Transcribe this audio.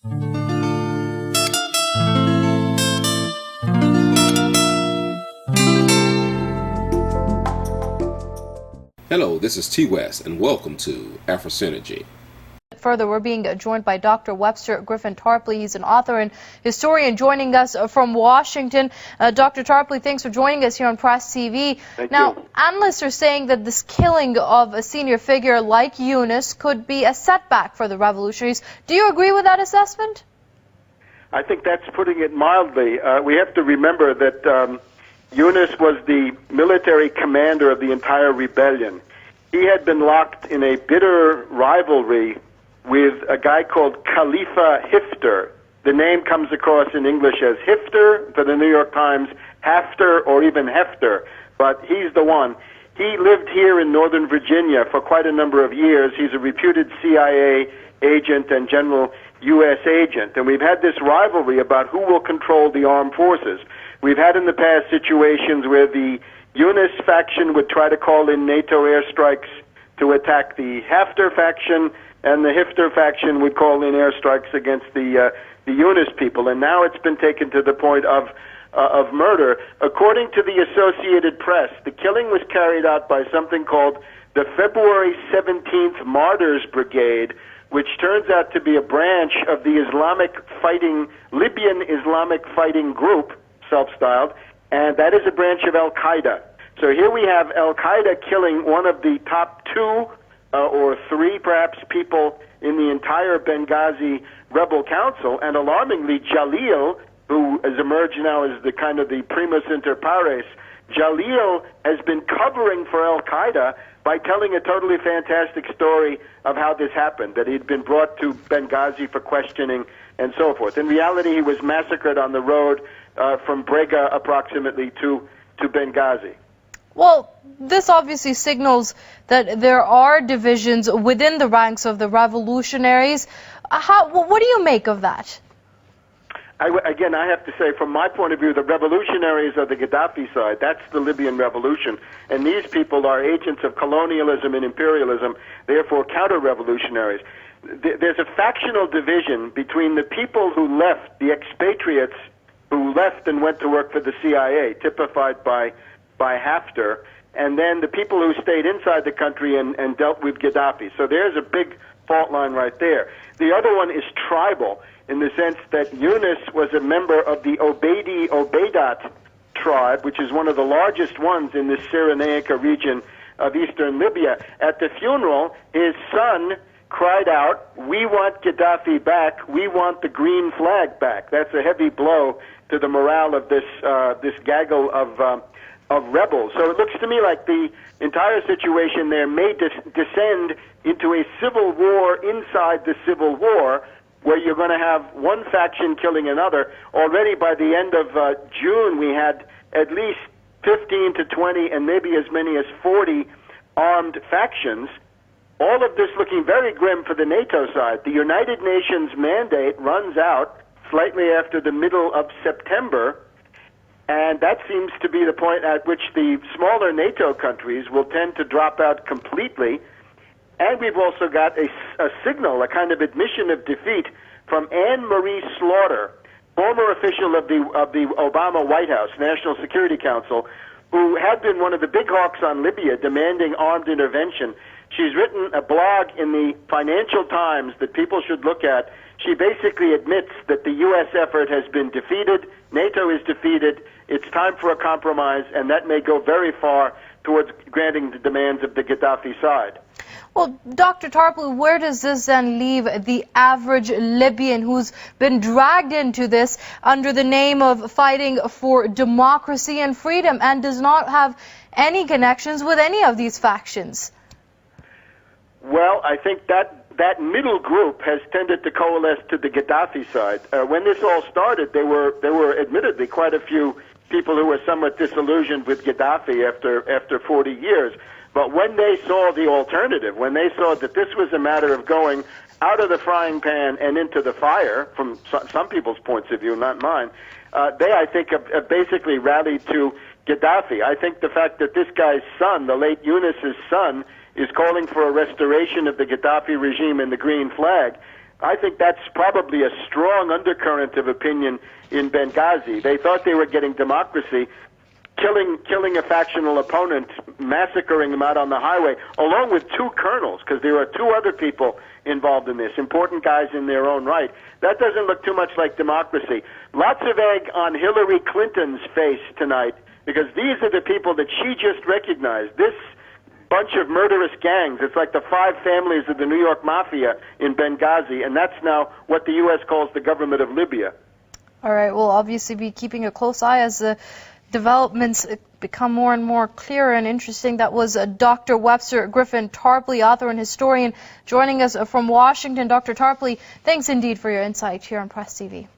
Hello, this is T. West, and welcome to AfroSynergy. Further, we're being joined by Dr. Webster Griffin Tarpley. He's an author and historian joining us from Washington. Dr. Tarpley, thanks for joining us here on Press TV. Thank now, you. Analysts are saying that this killing of a senior figure like Yunus could be a setback for the revolutionaries. Do you agree with that assessment? I think that's putting it mildly. We have to remember that Yunus was the military commander of the entire rebellion. He had been locked in a bitter rivalry with a guy called Khalifa Hifter. The name comes across in English as Hifter for the New York Times, Hafter, or even Hefter, but he's the one. He lived here in Northern Virginia for quite a number of years. He's a reputed CIA agent and general U.S. agent, and we've had this rivalry about who will control the armed forces. We've had in the past situations where the Yunus faction would try to call in NATO airstrikes to attack the Hafter faction, and the Hifter faction would call in airstrikes against the Yunus people. And now it's been taken to the point of murder. According to the Associated Press, the killing was carried out by something called the February 17th Martyrs Brigade, which turns out to be a branch of the Libyan Islamic fighting group, self-styled, and that is a branch of Al-Qaeda. So here we have Al-Qaeda killing one of the top two or three, perhaps, people in the entire Benghazi rebel council, and alarmingly, Jalil, who has emerged now as the kind of the primus inter pares, Jalil has been covering for Al-Qaeda by telling a totally fantastic story of how this happened, that he'd been brought to Benghazi for questioning and so forth. In reality, he was massacred on the road from Brega approximately to Benghazi. Well, this obviously signals that there are divisions within the ranks of the revolutionaries. What do you make of that? Again, I have to say, from my point of view, the revolutionaries are the Gaddafi side. That's the Libyan revolution. And these people are agents of colonialism and imperialism, therefore counter-revolutionaries. There's a factional division between the people who left, the expatriates who left and went to work for the CIA, typified by Hafter, and then the people who stayed inside the country and dealt with Gaddafi. So there's a big fault line right there. The other one is tribal, in the sense that Yunus was a member of the Obeidat tribe, which is one of the largest ones in the Cyrenaica region of eastern Libya. At the funeral, his son cried out, "We want Gaddafi back, we want the green flag back." That's a heavy blow to the morale of this gaggle of rebels. So it looks to me like the entire situation there may descend into a civil war inside the civil war, where you're going to have one faction killing another. Already by the end of June, we had at least 15 to 20 and maybe as many as 40 armed factions. All of this looking very grim for the NATO side. The United Nations mandate runs out slightly after the middle of September, and that seems to be the point at which the smaller NATO countries will tend to drop out completely. And we've also got a signal, a kind of admission of defeat from Anne-Marie Slaughter, former official of the Obama White House, National Security Council, who had been one of the big hawks on Libya demanding armed intervention. She's written a blog in the Financial Times that people should look at. She basically admits that the U.S. effort has been defeated, NATO is defeated, it's time for a compromise, and that may go very far towards granting the demands of the Gaddafi side. Well, Dr. Tarpley, where does this then leave the average Libyan who's been dragged into this under the name of fighting for democracy and freedom and does not have any connections with any of these factions? Well, I think that middle group has tended to coalesce to the Gaddafi side. When this all started, there were admittedly quite a few people who were somewhat disillusioned with Gaddafi after 40 years. But when they saw the alternative, when they saw that this was a matter of going out of the frying pan and into the fire, from some people's points of view, not mine, they, I think, have basically rallied to Gaddafi. I think the fact that this guy's son, the late Yunus's son, is calling for a restoration of the Gaddafi regime and the green flag I think that's probably a strong undercurrent of opinion in Benghazi. They thought they were getting democracy, killing a factional opponent, massacring them out on the highway, along with two colonels, because there are two other people involved in this, important guys in their own right. That doesn't look too much like democracy. Lots of egg on Hillary Clinton's face tonight, because these are the people that she just recognized. This bunch of murderous gangs, it's like the 5 families of the New York Mafia in Benghazi, and that's now what the U.S. calls the Government of Libya. All right, we'll obviously be keeping a close eye as the developments become more and more clear and interesting. That was Dr. Webster Griffin Tarpley, author and historian, joining us from Washington. Dr. Tarpley, thanks indeed for your insight here on Press TV.